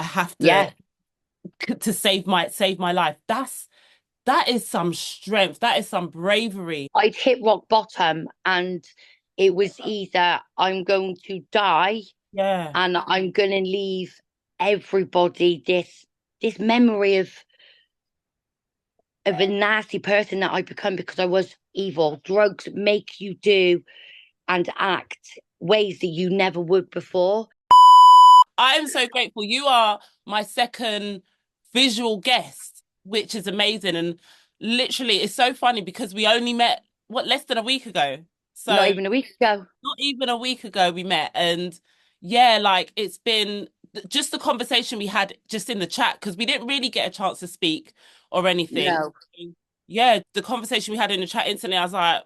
I have Yeah, to save my life. That is some strength. That is some bravery. I'd hit rock bottom and it was either I'm going to die Yeah. and I'm going to leave everybody this memory of a nasty person that I become because I was evil. Drugs make you do and act ways that you never would before. I am so grateful. You are my second visual guest, which is amazing. And literally, it's so funny because we only met, what, less than a week ago. Not So, even a week ago. not even a week ago we met. And yeah, like it's been just the conversation we had just in the chat because we didn't really get a chance to speak or anything. No. Yeah, the conversation we had in the chat instantly, I was like,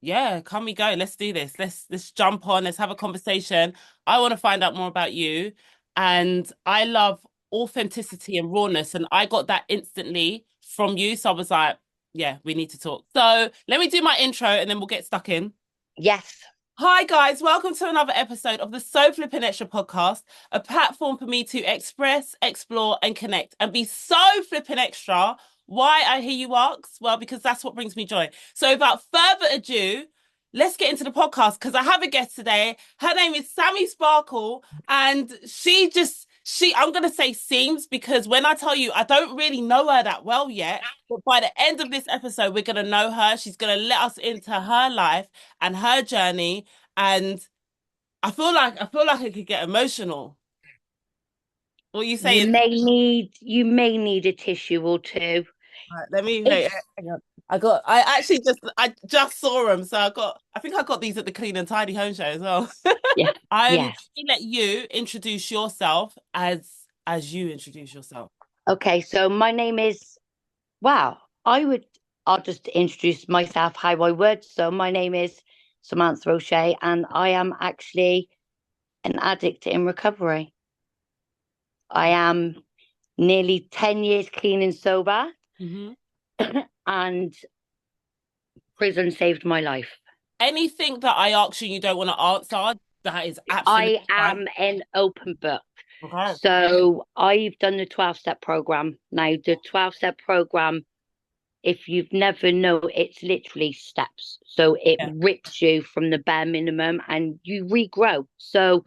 yeah, can we go? Let's do this. Let's jump on. Let's have a conversation. I want to find out more about you. And I love authenticity and rawness. And I got that instantly from you. So I was like, yeah, we need to talk. So let me do my intro and then we'll get stuck in. Yes. Hi, guys. Welcome to another episode of the So Flippin' Extra podcast, a platform for me to express, explore, and connect and be so flippin' extra. Why, I hear you ask? Well, because that's what brings me joy. So, without further ado, let's get into the podcast because I have a guest today. Her name is Sammy Sparkle, and I'm going to say seems because when I tell you, I don't really know her that well yet. But by the end of this episode, we're going to know her. She's going to let us into her life and her journey. And I feel like I could get emotional. What you You saying? may need a tissue or two. Right, let me wait. It's Hang on. I just saw them, so I think I got these at the Clean and Tidy Home Show as well. yeah, I'm yes. gonna let you introduce yourself as you introduce yourself. Okay, so my name is I'll just introduce myself how I would. So my name is Samantha O'Shea and I am actually an addict in recovery. I am nearly 10 years clean and sober Hmm. and prison saved my life. Anything that I ask you and you don't want to answer, that is absolutely I fine. am an open book. Okay. So I've done the 12-step program. Now, the 12-step program, if you've never know, it's literally steps. So it Yeah. rips you from the bare minimum and you regrow. So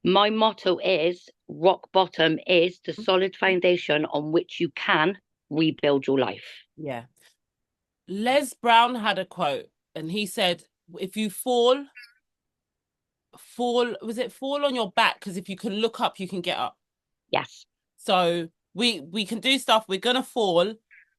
my motto is rock bottom is the solid foundation on which you can rebuild your life. Yeah. Les Brown had a quote, and he said, "If you was it fall on your back? Because if you can look up, you can get up." Yes. So we can do stuff. We're gonna fall,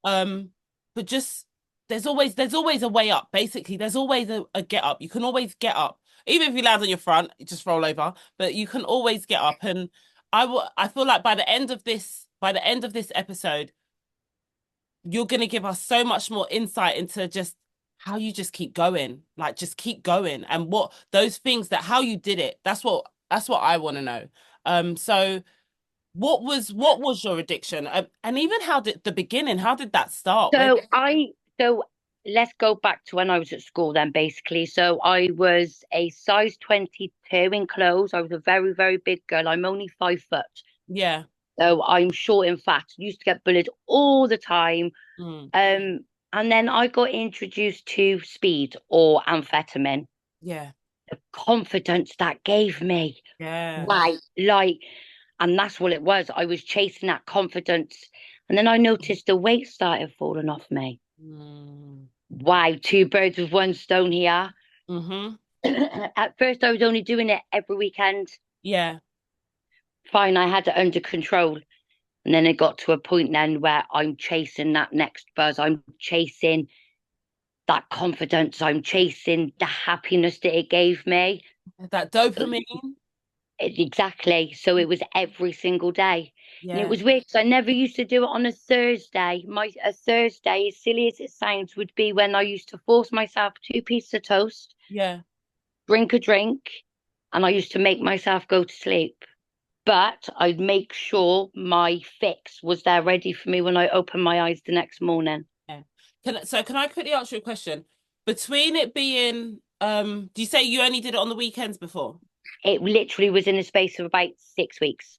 um, but just there's always a way up. Basically, there's always a get up. You can always get up, even if you land on your front, you just roll over. But you can always get up. And I feel like by the end of this episode, you're gonna give us so much more insight into just how you just keep going, like just keep going, and what those things that how you did it. That's what I want to know. So what was your addiction? And even how did the beginning, how did that start? Where So I so let's go back to when I was at school then basically. So I was a size 22 in clothes. I was a very, very big girl. I'm only 5 foot. yeah. So I'm short and fat. Used to get bullied all the time. Mm, Um, and then I got introduced to speed or amphetamine. yeah. The confidence that gave me. Yeah. Wow. Like, and that's what it was. I was chasing that confidence. And then I noticed the weight started falling off me. Mm, Wow, two birds with one stone here. mm-hmm. At first, I was only doing it every weekend. Yeah. Fine, I had it under control. And then it got to a point then where I'm chasing that next buzz. I'm chasing that confidence. I'm chasing the happiness that it gave me. That dopamine. Exactly. So it was every single day. And it Yeah. was weird because I never used to do it on a Thursday. A Thursday, as silly as it sounds, would be when I used to force myself 2 pieces of toast, Yeah. drink a drink, and I used to make myself go to sleep. But I'd make sure my fix was there ready for me when I opened my eyes the next morning. Yeah. Can I quickly ask you a question? Between it being do you say you only did it on the weekends before? It literally was in the space of about 6 weeks.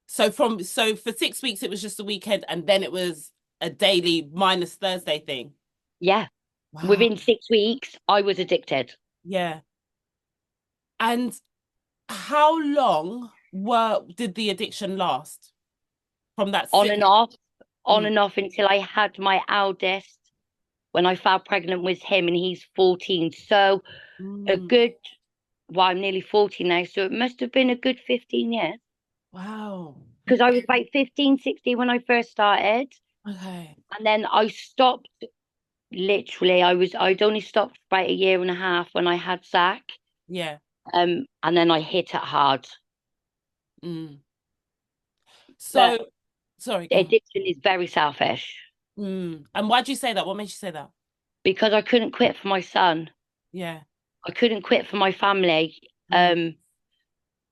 So for 6 weeks it was just a weekend, and then it was a daily minus Thursday thing. Yeah. Wow. Within 6 weeks, I was addicted. Yeah. And how long were did the addiction last from that On six? and off, on Mm, and off until I had my eldest when I fell pregnant with him, and he's 14. So a mm, good, well, I'm nearly 40 now, so it must have been a good 15 years. wow. Because I was about 15, 16 when I first started. Okay. And then I stopped literally, I'd only stopped about a year and a half when I had Zach. Yeah. And then I hit it hard. Mm. But So, sorry, go on. addiction is very selfish And why'd you say that? What made you say that? because I couldn't quit for my son. Yeah. I couldn't quit for my family. Mm,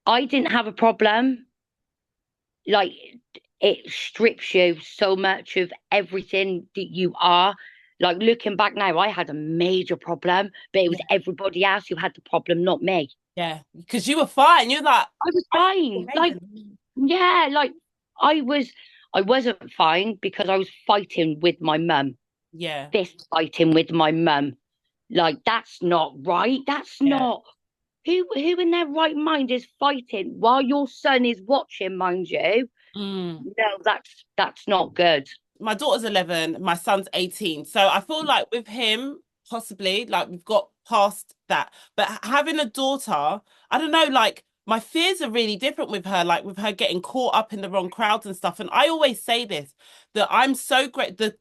I didn't have a problem. Like, it strips you so much of everything that you are. Like, looking back now, I had a major problem, but it was yeah. everybody else who had the problem, not me. Yeah. Because you were fine. You're like, I was I feel fine. Like, amazing. yeah, like I was I wasn't fine because I was fighting with my mum, Yeah. fist fighting with my mum. Like, that's not right. That's Yeah. not who in their right mind is fighting while your son is watching, mind you. Mm. No, that's not good. My daughter's 11, my son's 18. So I feel like with him, possibly, like we've got past that. But having a daughter, I don't know, like my fears are really different with her, like with her getting caught up in the wrong crowds and stuff. And I always say this, that I'm so great, the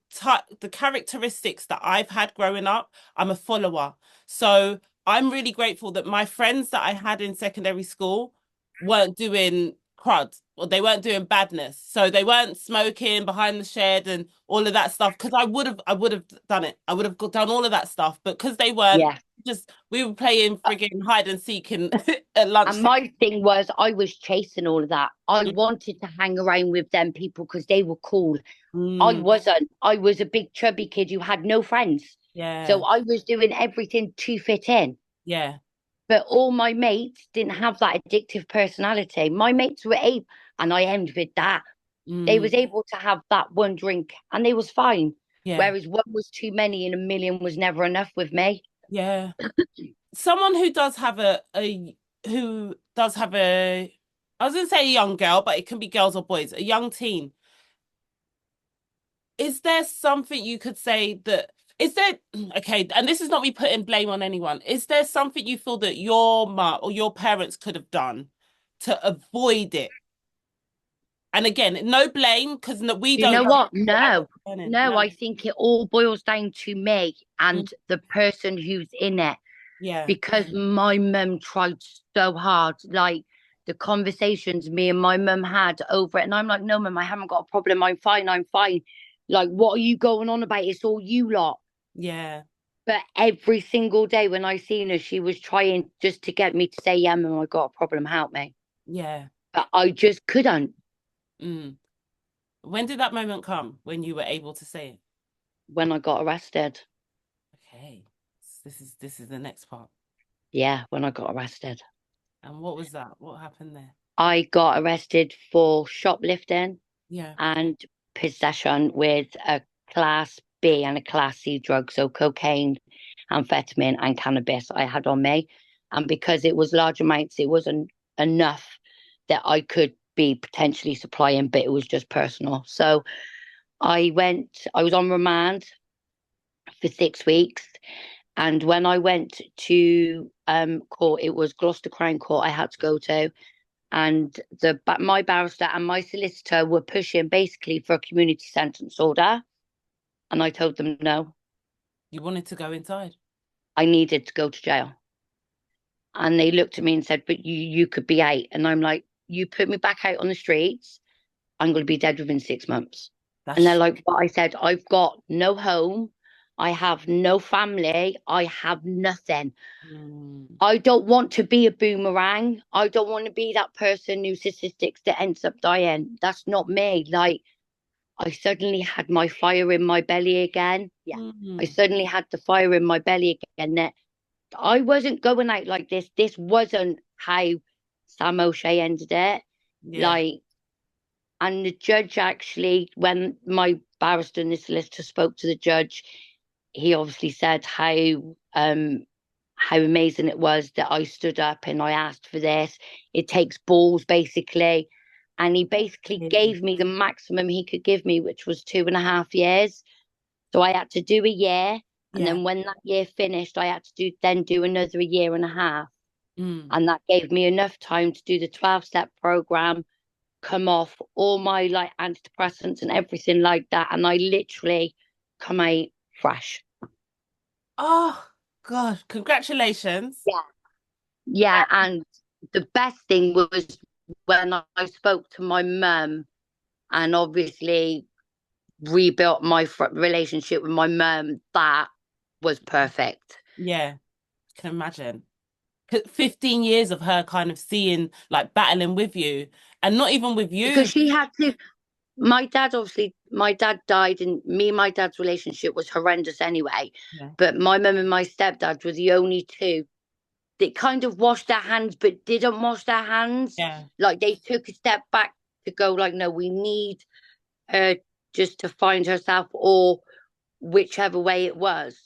characteristics that I've had growing up, I'm a follower. So I'm really grateful that my friends that I had in secondary school weren't doing crud, or they weren't doing badness. So they weren't smoking behind the shed and all of that stuff. Because I would have done it. I would have done all of that stuff. But because they weren't, Yeah. just we were playing Uh, frigging hide and seek in at And lunchtime. my thing was I was chasing all of that. I wanted to hang around with them people because they were cool. I Mm, wasn't. I was a big chubby kid who had no friends. yeah, So I was doing everything to fit in. yeah. But all my mates didn't have that addictive personality. My mates were able, and I envied that. They Mm, was able to have that one drink and they was fine. yeah, Whereas one was too many and a million was never enough with me. yeah. Someone who does have a who does have a, I was gonna say a young girl, but it can be girls or boys, a young teen. Is there something you could say that is there okay, and this is not me putting blame on anyone. Is there something you feel that your mom or your parents could have done to avoid it? And again, no blame because no, we Do you don't know know what? what adults No, are learning. no, No. I think it all boils down to me Mm, and the person who's in it yeah, because my mum tried so hard. Like, the conversations me and my mum had over it, and I'm like, no, mum, I haven't got a problem. I'm fine. I'm fine. Like, what are you going on about? It's all you lot. yeah, But every single day when I seen her, she was trying just to get me to say, yeah, mum, I got a problem. Help me. yeah. But I just couldn't Mm. When did that moment come when you were able to say it? when I got arrested. Okay. This is the next part. Yeah, when I got arrested. And what was that? What happened there? I got arrested for shoplifting Yeah. and possession with a class B and a class C drug, so cocaine, amphetamine, and cannabis I had on me. And because it was large amounts, it wasn't enough that I could be potentially supplying, but it was just personal. So I was on remand for 6 weeks. And when I went to court, it was Gloucester Crown Court I had to go to. And my barrister and my solicitor were pushing basically for a community sentence order. And I told them no, You wanted to go inside. I needed to go to jail. And they looked at me and said, but you could be out. And I'm like, you put me back out on the streets, I'm going to be dead within 6 months. And they're That's like, what? I said, I've got no home. I have no family. I have nothing. mm, I don't want to be a boomerang. I don't want to be that person who's statistics that ends up dying. That's not me. Like, I suddenly had my fire in my belly again. Yeah. I mm, suddenly had the fire in my belly again that I wasn't going out like this. This wasn't how Sam O'Shea ended it. yeah. Like, And the judge actually, when my barrister and the solicitor spoke to the judge, he obviously said how amazing it was that I stood up and I asked for this. It takes balls, basically. And he basically Really? gave me the maximum he could give me, which was 2.5 years. So I had to do a year. And Yeah. then when that year finished, I had to do another year and a half. Mm. And that gave me enough time to do the 12-step program, come off all my like antidepressants and everything like that. And I literally come out fresh. Oh, God. Congratulations. Yeah. Yeah. And the best thing was when I spoke to my mum and obviously rebuilt my relationship with my mum, that was perfect. Yeah, can imagine. 15 years of her kind of seeing, like battling with you, and not even with Because you. she had to, my dad died, and me and my dad's relationship was horrendous anyway. Yeah. But my mum and my stepdad were the only two that kind of washed their hands, but didn't wash their hands. Yeah. Like they took a step back to go, like, no, we need her just to find herself, or whichever way it was.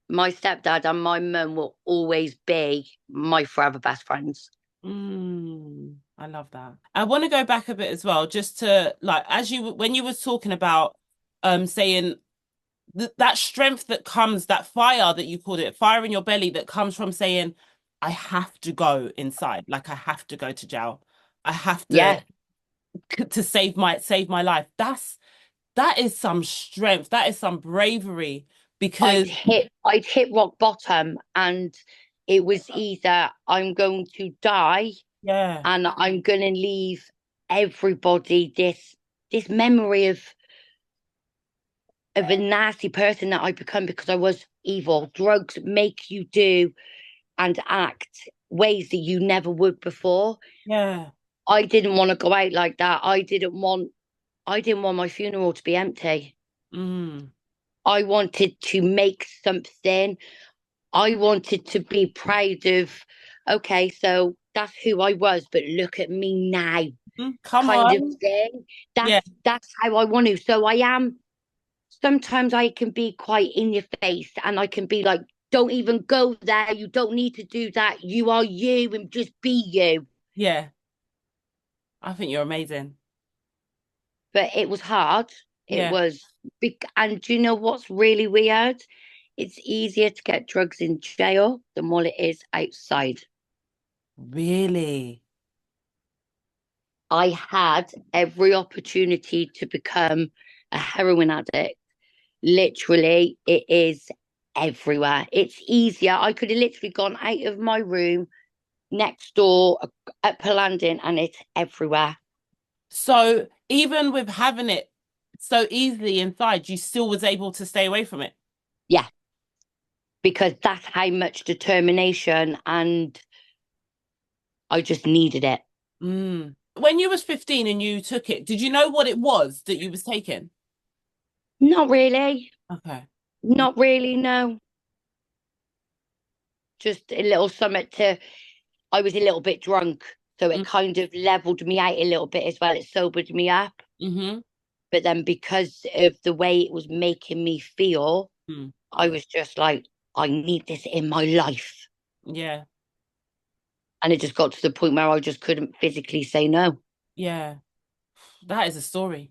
My stepdad and my mum will always be my forever best friends. I love that. I want to go back a bit as well, just to like as you when you was talking about saying that strength that comes, that fire that you called it, fire in your belly that comes from saying, I have to go inside, like I have to go to jail. I have Yeah, to save my life. That is some strength. That is some bravery because I'd hit rock bottom, and it was either I'm going to die yeah, and I'm going to leave everybody this memory of a nasty person that I become because I was evil. Drugs make you do and act ways that you never would before. yeah. I didn't want to go out like that. I didn't want my funeral to be empty. Mm, I wanted to make something. I wanted to be proud of, okay, so that's who I was, but look at me now, come kind of on. thing. Yeah, That's how I want to. So I am, sometimes I can be quite in your face and I can be like, don't even go there. You don't need to do that. You are you and just be you. yeah. I think you're amazing. But it was hard. It Yeah. was big. And do you know what's really weird? It's easier to get drugs in jail than what it is outside. Really? I had every opportunity to become a heroin addict. Literally, it is everywhere. It's easier. I could have literally gone out of my room next door at Palandin and it's everywhere. So even with having it so easily inside, you still was able to stay away from it. Yeah, because that's how much determination, and I just needed it. When you was 15 and you took it, did you know what it was that you was taking? Not really. Okay. Not really, no. Just a little something to, I was a little bit drunk. So it kind of leveled me out a little bit as well. It sobered me up. Mm-hmm. But then because of the way it was making me feel, Mm. I was just like, I need this in my life. Yeah. And it just got to the point where I just couldn't physically say no. Yeah. That is a story.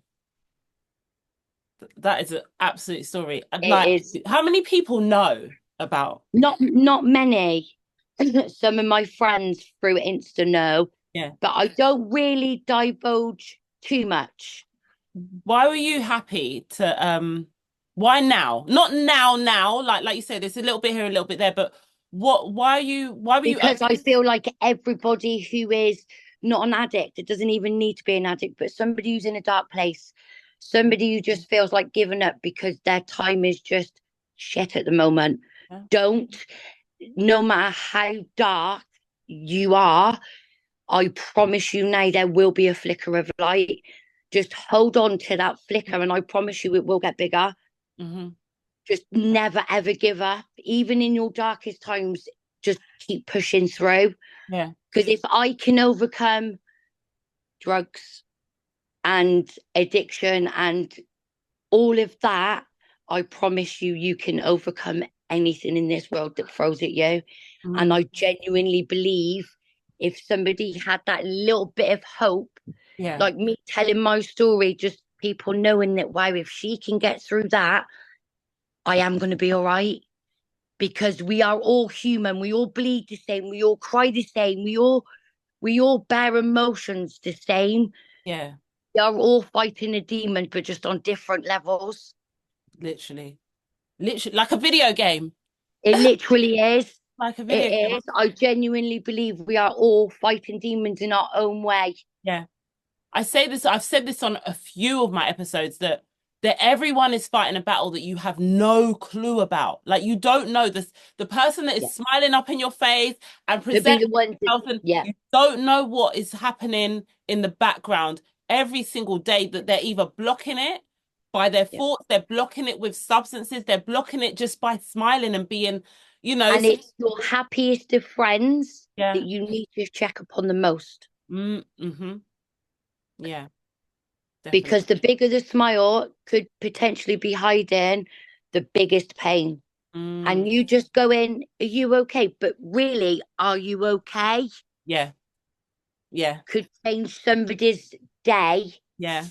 That is an absolute story. And It like, is how many people know about? not many. Some of my friends through Insta know, Yeah. but I don't really divulge too much. Why were you happy to why now? Not now, like you said, there's a little bit here, a little bit there, but why were you Because I feel like everybody who is not an addict, it doesn't even need to be an addict, but somebody who's in a dark place, somebody who just feels like giving up because their time is just shit at the moment. yeah, Don't, no matter how dark you are, I promise you now there will be a flicker of light. Just hold on to that flicker, and I promise you it will get bigger. mm-hmm, Just never ever give up, even in your darkest times. Just keep pushing through. yeah, Because if I can overcome drugs, and addiction and all of that, I promise you, you can overcome anything in this world that throws at you. And Mm, I genuinely believe if somebody had that little bit of hope, yeah, like me telling my story, just people knowing that, wow, if she can get through that, I am going to be all right. Because we are all human. We all bleed the same. We all cry the same. We all bear emotions the same. yeah, We are all fighting a demon, but just on different levels. literally, literally, like a video game, It literally is. like a It video game. is. I genuinely believe we are all fighting demons in our own way. Yeah. I say this, I've said this on a few of my episodes that everyone is fighting a battle that you have no clue about. Like you don't know this, the person that is Yeah. smiling up in your face and To be presenting the ones that, themselves, and yeah, you don't know what is happening in the background every single day, that they're either blocking it by their yeah. thoughts, they're blocking it with substances, they're blocking it just by smiling and being, And so it's your happiest of friends that yeah. you need to check upon the most. Mm-hmm. Yeah, definitely. Because the bigger the smile could potentially be hiding the biggest pain. Mm, And you just go in, are you okay? But really, are you okay? yeah, yeah, Could change somebody's day yeah.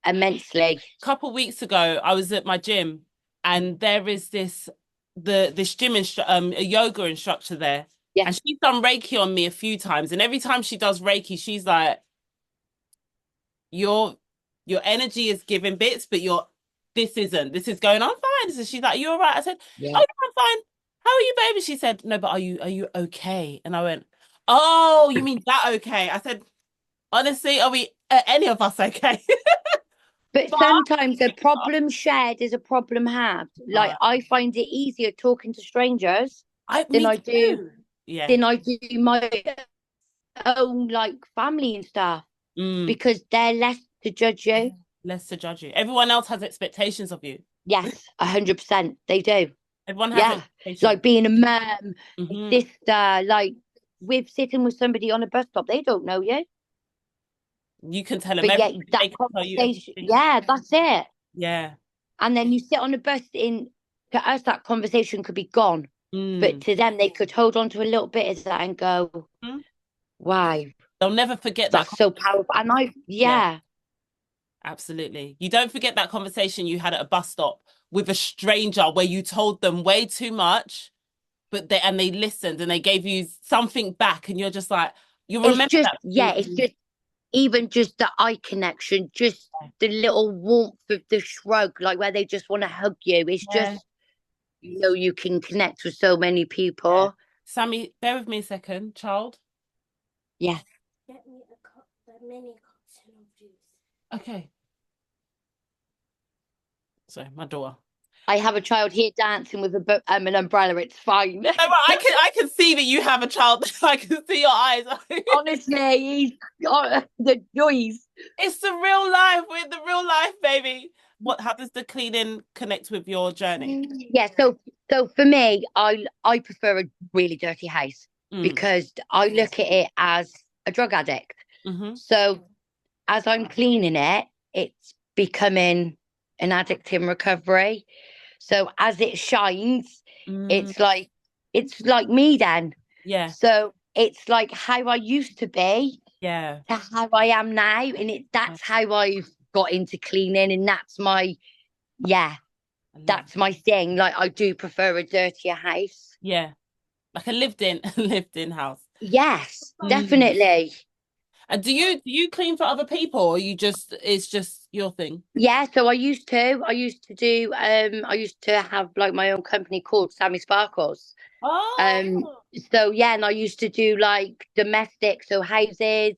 immensely. Couple weeks ago, I was at my gym, and there is this a yoga instructor there, Yeah. and she's done Reiki on me a few times, and every time she does Reiki, she's like, "Your your energy is giving bits, but this isn't. This is going on fine." So she's like, "You all right?" I said, "Oh, Yeah. yeah, I'm fine. How are you, baby?" She said, "No, but are you okay?" And I went, "Oh, you mean that okay?" I said, "Honestly, are we any of us okay?" But But sometimes a problem shared is a problem halved. Like uh, I find it easier talking to strangers than me I do too. Yeah. than I do my own like family and stuff Mm. because they're less to judge you. Less to judge you. Everyone else has expectations of you. Yes, 100%. They do. Everyone has Yeah. expectations. Like being a mum, a Hmm. sister, like with sitting with somebody on a bus stop, they don't know you. You can tell them But yet everything. that They can tell you conversation, everything. yeah, that's it. Yeah. And then you sit on a bus in, to us, that conversation could be gone. But Mm. to them, they could hold on to a little bit of that and go, Mm. wow, They'll never forget that. that's so powerful. And Yeah, yeah, absolutely. You don't forget that conversation you had at a bus stop with a stranger where you told them way too much, but they listened and they gave you something back, and you're just like, you it's remember just, that yeah, it's feeling. just even just the eye connection, just the little warmth of the shrug, like where they just want to hug you. It's Yeah. just, you can connect with so many Yeah. people. Sammy, bear with me a second, child. Yeah. Get me a mini carton of juice. Okay. Sorry, my daughter. I have a child here dancing with an umbrella. It's fine. No, but I can see that you have a child. I can see your eyes. Honestly, the joys. It's the real life. We're the real life, baby. How does the cleaning connect with your journey? Yeah, so for me, I prefer a really dirty house Mm. because I look at it as a drug addict. Hmm. So as I'm cleaning it, it's becoming an addict in recovery. So as it shines, Mm. it's like me then. Yeah, So it's like how I used to be yeah. to how I am now, and that's how I've got into cleaning, and yeah, I love it. that's my thing. Like I do prefer a dirtier house. Yeah, like a lived-in lived-in house. Yes, Mm. definitely. And do you clean for other people, or you just it's just your thing? Yeah, so I used to have like my own company called Sammy Sparkles. Um, Oh, so yeah, and I used to do like domestic, so houses,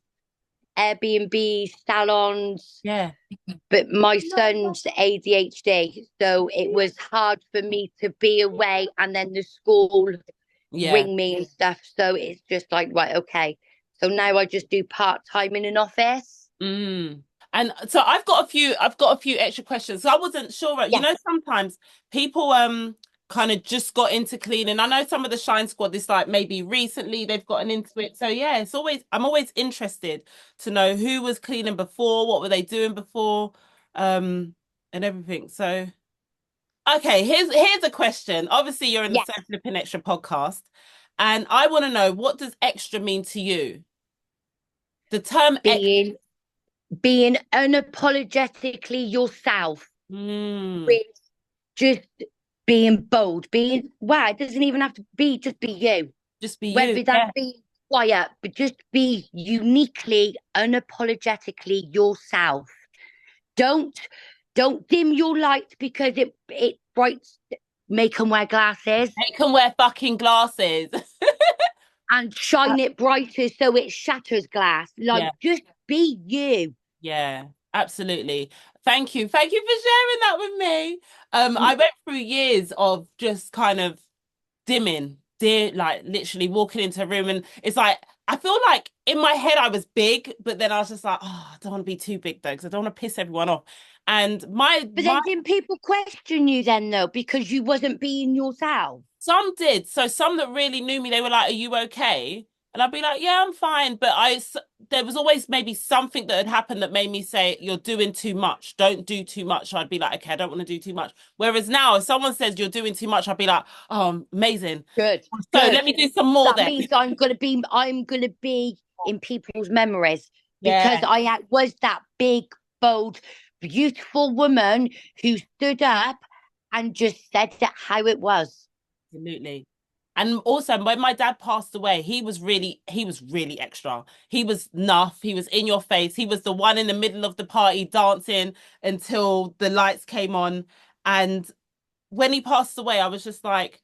Airbnb, salons. yeah, But my son's ADHD, so it was hard for me to be away and then the school yeah. ring me and stuff. So it's just like, right, okay. So now I just do part-time in an office. Mm. And so I've got a few extra questions. So I wasn't sure. Yeah, Sometimes people kind of just got into cleaning. I know some of the Shine Squad is like maybe recently they've gotten into it. So yeah, I'm always interested to know who was cleaning before, what were they doing before, and everything. So okay, here's a question. Obviously, you're in the Yeah. So Flipping Extra podcast, and I want to know, what does extra mean to you? The term extra. Being unapologetically yourself, Mm, with just being bold, being wow, it doesn't even have to be just be you. just be you. Whether that's Yeah. being quiet, but just be uniquely, unapologetically yourself. Don't don't dim your light because it brights. Make them wear glasses They can wear fucking glasses. and shine it brighter so it shatters glass. Like Yeah. just be you. Yeah, absolutely. Thank you. Thank you for sharing that with me. I went through years of just kind of dimming, dear, like literally walking into a room, and it's like I feel like in my head I was big, but then I was just like, oh, I don't want to be too big though, because I don't want to piss everyone off. And But my then didn't people question you then though because you wasn't being yourself? some did. So some that really knew me, they were like, "Are you okay?" And I'd be like, "Yeah, I'm fine." But there was always maybe something that had happened that made me say, "You're doing too much. Don't do too much." So I'd be like, "Okay, I don't want to do too much." Whereas now, if someone says you're doing too much, I'd be like, "Oh, amazing. Good, So let good. me do some more That then." means I'm gonna be in people's memories because Yeah, was that big, bold, beautiful woman who stood up and just said that how it was. absolutely. And also, when my dad passed away, he was really extra. He was nuff. He was in your face. He was the one in the middle of the party dancing until the lights came on. And when he passed away, I was just like,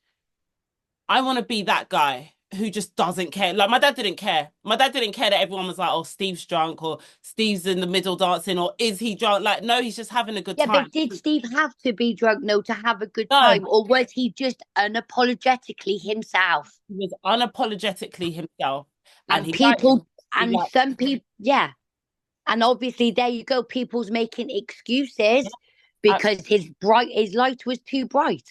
I want to be that guy who just doesn't care. Like my dad didn't care. My dad didn't care that everyone was like, "Oh, Steve's drunk," or "Steve's in the middle dancing," or "Is he drunk?" Like, no, he's just having a good Yeah, time. but did Steve have to be drunk no to have a good No, time, or was he just unapologetically himself? he was unapologetically himself, and And he liked people he and liked some people, yeah. And obviously, there you go. People's making yeah, excuses because his light was too bright.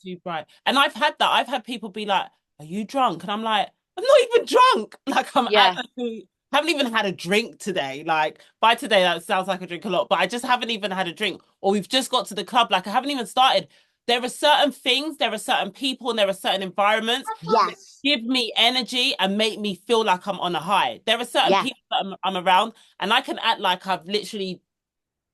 too bright. And I've had that. I've had people be like, "Are you drunk?" And I'm like, "I'm not even drunk. Like I'm Yeah, actually haven't even had a drink today. Like by today, that sounds like I drink a lot, but I just haven't even had a drink. Or we've just got to the club. Like I haven't even started. There are certain things, there are certain people, and there are certain environments that yes, give me energy and make me feel like I'm on a high. There are certain yeah, people that I'm around, and I can act like I've literally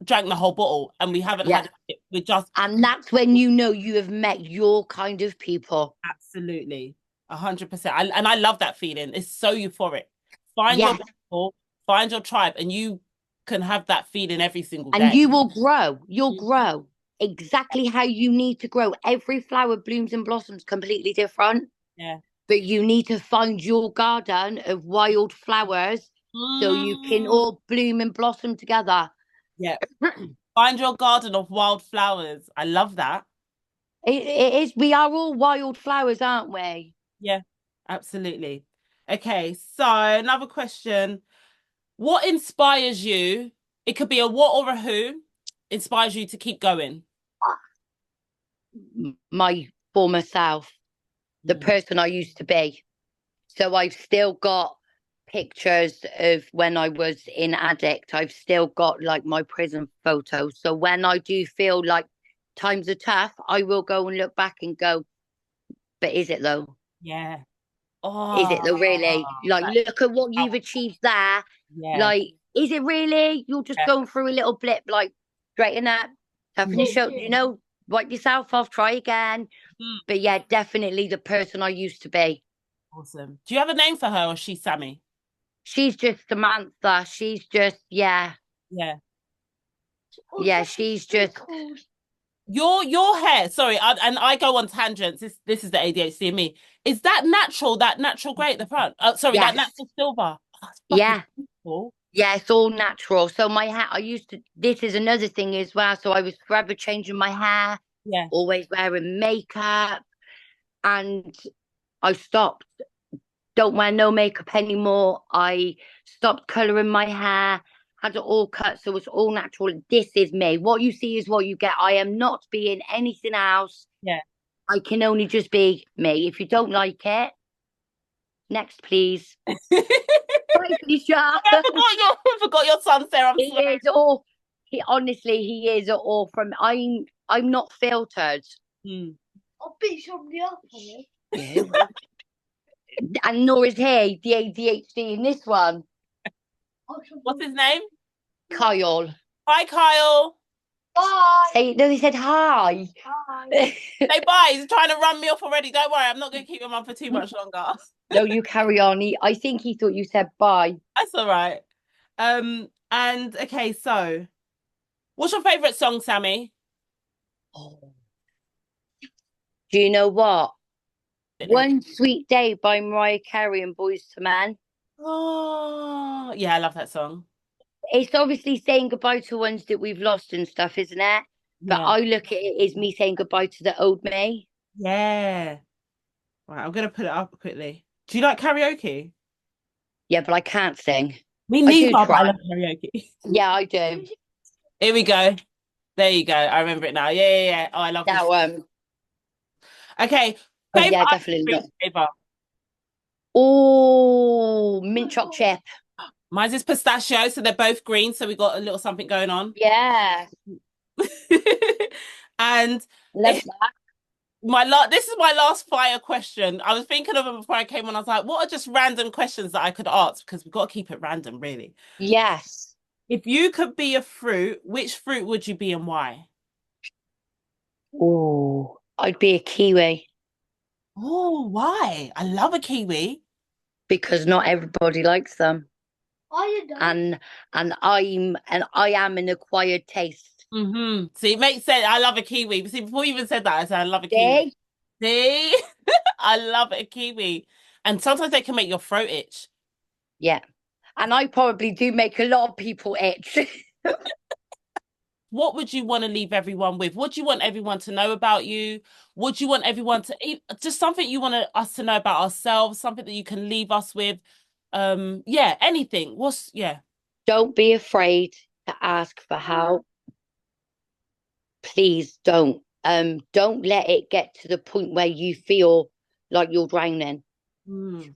drank the whole bottle and we haven't yeah. had it. We're just And that's when you know you have met your kind of people. absolutely 100%. And I love that feeling. It's so euphoric. Find your Yes. people, find your tribe, and you can have that feeling every single And day. you will grow. You'll grow exactly how you need to grow. Every flower blooms and blossoms completely different, Yeah. but you need to find your garden of wild flowers so you can Mm, all bloom and blossom together. yeah. Find your garden of wildflowers. I love that. It is, we are all wild flowers, aren't we? Yeah, absolutely. Okay, so another question. What inspires you? It could be a what or a who inspires you to keep going. My former self, the Mm, person I used to be. So I've still got pictures of when I was in addict. I've still got like my prison photos. So when I do feel like times are tough, I will go and look back and go, but is it though? yeah. Is Oh, it though really? Like, that's look at what you've powerful. achieved there. Yeah. Like, is it really? You're just Yeah. going through a little blip, like, straighten up, toughen your Mm, shoulder, wipe yourself off, try again. mm. But yeah, definitely the person I used to be. Awesome. Do you have a name for her or she's Sammy? She's just Samantha. She's just, yeah, Yeah. yeah, she's just, Your hair, sorry, and I go on tangents. This is the ADHD in me. Is that natural gray at the front? Sorry, that yes, natural silver. Oh, it's fucking yeah, beautiful. yeah, it's all natural. So my hair, this is another thing as well. So I was forever changing my hair, Yeah. always wearing makeup, and I stopped. Don't wear no makeup anymore. I stopped colouring my hair, had it all cut, so it's all natural. This is me. What you see is what you get. I am not being anything else. Yeah. I can only just be me. If you don't like it, next, please. Bye, Felicia. I forgot your I forgot your son's there. I'm He sorry. is all. He honestly, he is all from. I'm not filtered. Hmm. I'll beat somebody up on it. You. And nor is he the ADHD in this one. What's his name? Kyle. Hi, Kyle. Bye. Say no. He said hi. Bye. Say bye. He's trying to run me off already. Don't worry. I'm not going to keep him on for too much longer. No, you carry on. I think he thought you said bye. That's all right. And okay, so what's your favorite song, Sammy? Oh. Do you know what? One Sweet Day by Mariah Carey and Boys to Men. Oh, yeah, I love that song. It's obviously saying goodbye to ones that we've lost and stuff, isn't it? But Yeah. I look at it as me saying goodbye to the old me. Yeah. Right, I'm gonna put it up quickly. Do you like karaoke? Yeah, but I can't sing. Me I neither, do but I try. love karaoke. Yeah, I do. Here we go. There you go. I remember it now. Yeah, yeah, yeah. Oh, I love this. That one. Okay. Oh Favorite yeah, ice definitely cream not. flavor. Oh, mint choc chip. Mine's is pistachio, so they're both green, so we got a little something going on. Yeah, And love if that. this is my last fire question. I was thinking of them before I came on. I was like, what are just random questions that I could ask? Because we've got to keep it random, really. Yes. If you could be a fruit, which fruit would you be and why? Oh, I'd be a kiwi Oh, why? I love a kiwi. because not everybody likes them, Are you done? and I am an acquired taste. See, it makes sense. I love a kiwi. But see, before you even said that, I said I love a kiwi. See? See? I love a kiwi. And sometimes they can make your throat itch. Yeah, and I probably do make a lot of people itch. What would you want to leave everyone with? What do you want everyone to know about you? What do you want everyone to just something you want us to know about ourselves, something that you can leave us with? Yeah, anything. Yeah. Don't be afraid to ask for help. Please don't. Don't let it get to the point where you feel like you're drowning. Mm,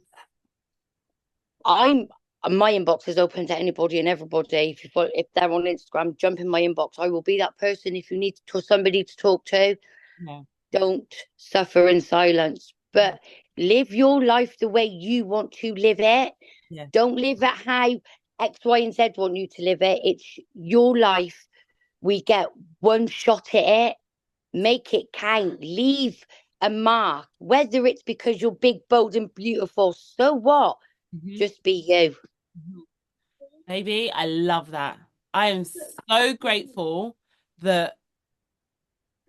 I'm My inbox is open to anybody and everybody. If they're on Instagram, jump in my inbox. I will be that person. If you need somebody to talk to, yeah. don't suffer in silence, but live your life the way you want to live it. Yeah. Don't live it how X, Y, and Z want you to live it. It's your life. We get one shot at it. Make it count. Leave a mark, whether it's because you're big, bold, and beautiful. So what? Mhm. Just be you. Mhm. Baby, I love that. I am so grateful that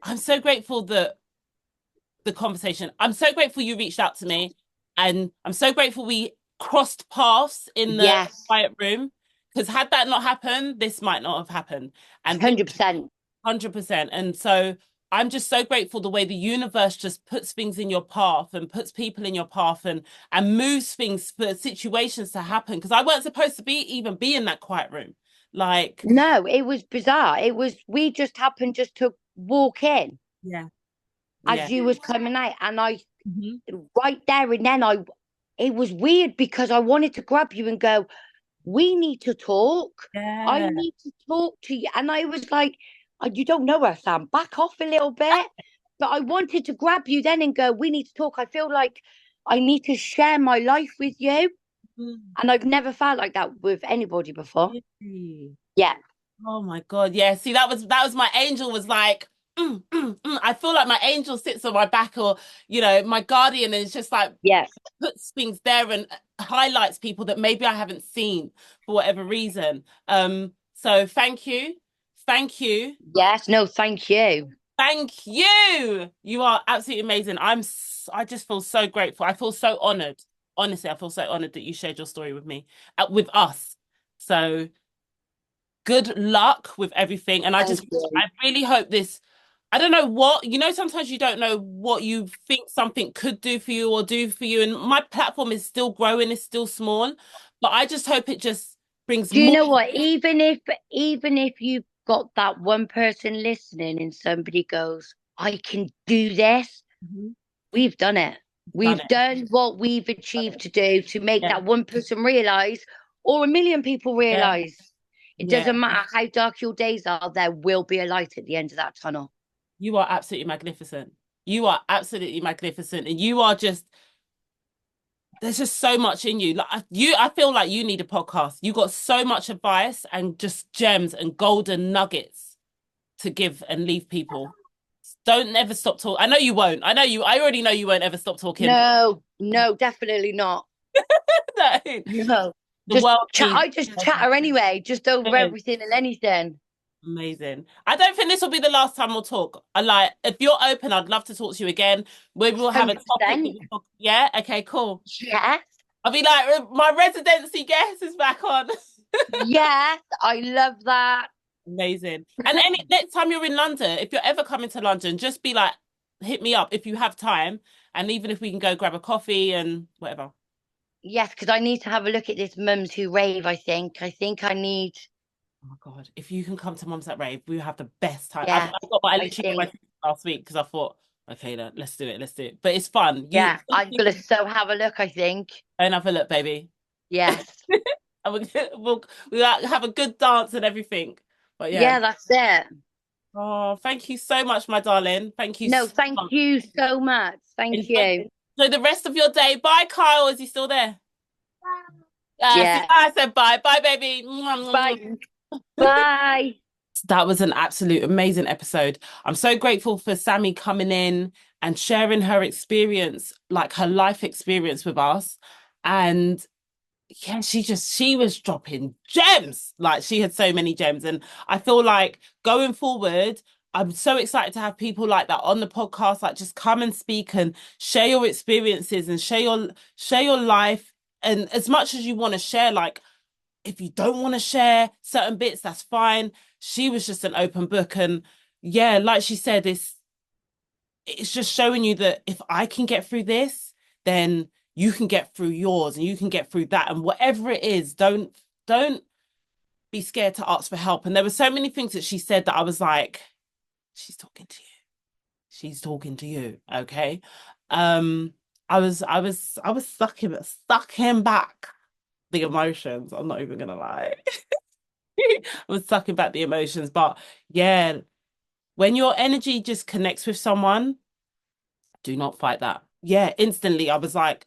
I'm so grateful that the conversation. I'm so grateful you reached out to me, and I'm so grateful we crossed paths in the Yes, quiet room. Because had that not happened, this might not have happened. And 100%. 100%. And so I'm just so grateful the way the universe just puts things in your path and puts people in your path and moves things for situations to happen. Because I weren't supposed to be in that quiet room. Like, No, it was bizarre. We just happened just to walk in yeah, as yeah. you was coming out, and I Mhm. right there and then it was weird because I wanted to grab you and go, we need to talk. I Yeah. need to talk to you. And I was like, you don't know her, Sam. Back off a little bit. But I wanted to grab you then and go, we need to talk. I feel like I need to share my life with you. Mhm. And I've never felt like that with anybody before. Really? Yeah. Oh my God. Yeah. See, that was my angel was like, I feel like my angel sits on my back or, my guardian is just like Yes. puts things there and highlights people that maybe I haven't seen for whatever reason. So thank you. Thank you. Yes. No, thank you. Thank you. You are absolutely amazing. I just feel so grateful. I feel so honored. Honestly, I feel so honored that you shared your story with me, with us. So good luck with everything. And Thank you. I really hope this, I don't know what, sometimes you don't know what you think something could do for you or do for you. And my platform is still growing, it's still small, but I just hope it just brings Do you more. know what? Even if you've got that one person listening and somebody goes, I can do this, We've done it. We've done what we've achieved to do to make that one person realise, or a million people realise. It doesn't matter how dark your days are, there will be a light at the end of that tunnel. You are absolutely magnificent. You are absolutely magnificent. And you are just, there's just so much in you. Like I feel like you need a podcast. You got so much advice and just gems and golden nuggets to give and leave people. Don't ever stop talking. I know you won't. I already know you won't ever stop talking. No, definitely not. No. I just chatter anyway, just over everything and anything. Amazing. I don't think this will be the last time we'll talk. If you're open, I'd love to talk to you again. Maybe we'll have a topic. Yeah. Okay. Cool. Yes. I'll be like, my residency guest is back on. Yes, I love that. Amazing. And next time you're in London, if you're ever coming to London, just be like, hit me up if you have time, and even if we can go grab a coffee and whatever. Yes, because I need to have a look at this Mums Who Rave. I think I need. Oh my God, if you can come to Mums That Rave, we have the best time. Yeah, I got my last week because I thought, okay, let's do it. But it's fun. I'm gonna have a look. I think. And have a look, baby. Yes. And we'll have a good dance and everything. But yeah, that's it. Oh, thank you so much, my darling. Thank you. No, thank you so much. Thank you. So the rest of your day. Bye, Kyle. Is he still there? Yeah. I said bye. Bye, baby. Bye. Bye. That was an absolute amazing episode. I'm so grateful for Sammy coming in and sharing her experience, like her life experience with us. And yeah, she was dropping gems. Like she had so many gems. And I feel like going forward, I'm so excited to have people like that on the podcast, like just come and speak and share your experiences and share your life. And as much as you want to share, like if you don't want to share certain bits, that's fine. She was just an open book. And yeah, like she said, it's just showing you that if I can get through this, then you can get through yours and you can get through that. And whatever it is, don't be scared to ask for help. And there were so many things that she said that I was like, she's talking to you. She's talking to you. Okay. I was sucking back the emotions. I'm not even gonna lie. I was sucking back the emotions. But yeah, when your energy just connects with someone, do not fight that. Yeah, instantly I was like,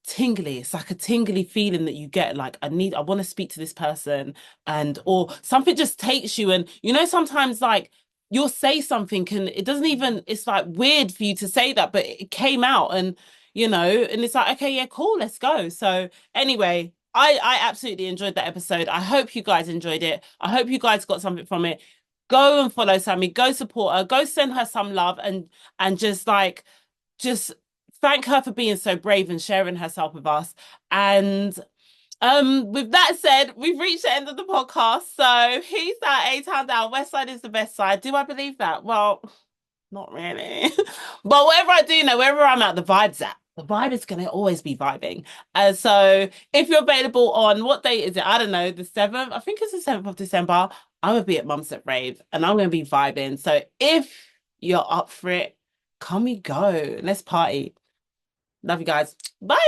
tingly. It's like a tingly feeling that you get, like I want to speak to this person, and or something just takes you. And sometimes like you'll say something and it doesn't even, it's like weird for you to say that, but it came out, and and it's like, okay, yeah, cool, let's go. So anyway, I absolutely enjoyed that episode. I hope you guys enjoyed it. I hope you guys got something from it. Go and follow Sammy, go support her, go send her some love, and just thank her for being so brave and sharing herself with us. And with that said, we've reached the end of the podcast. So he's that A-Town down, West Side is the best side. Do I believe that? Well, not really. But whatever I do know, wherever I'm at, the vibe's at. The vibe is going to always be vibing. So if you're available on, what date is it? I don't know, the 7th. I think it's the 7th of December. I'm going to be at Mums at Rave and I'm going to be vibing. So if you're up for it, come we go. Let's party. Love you guys. Bye.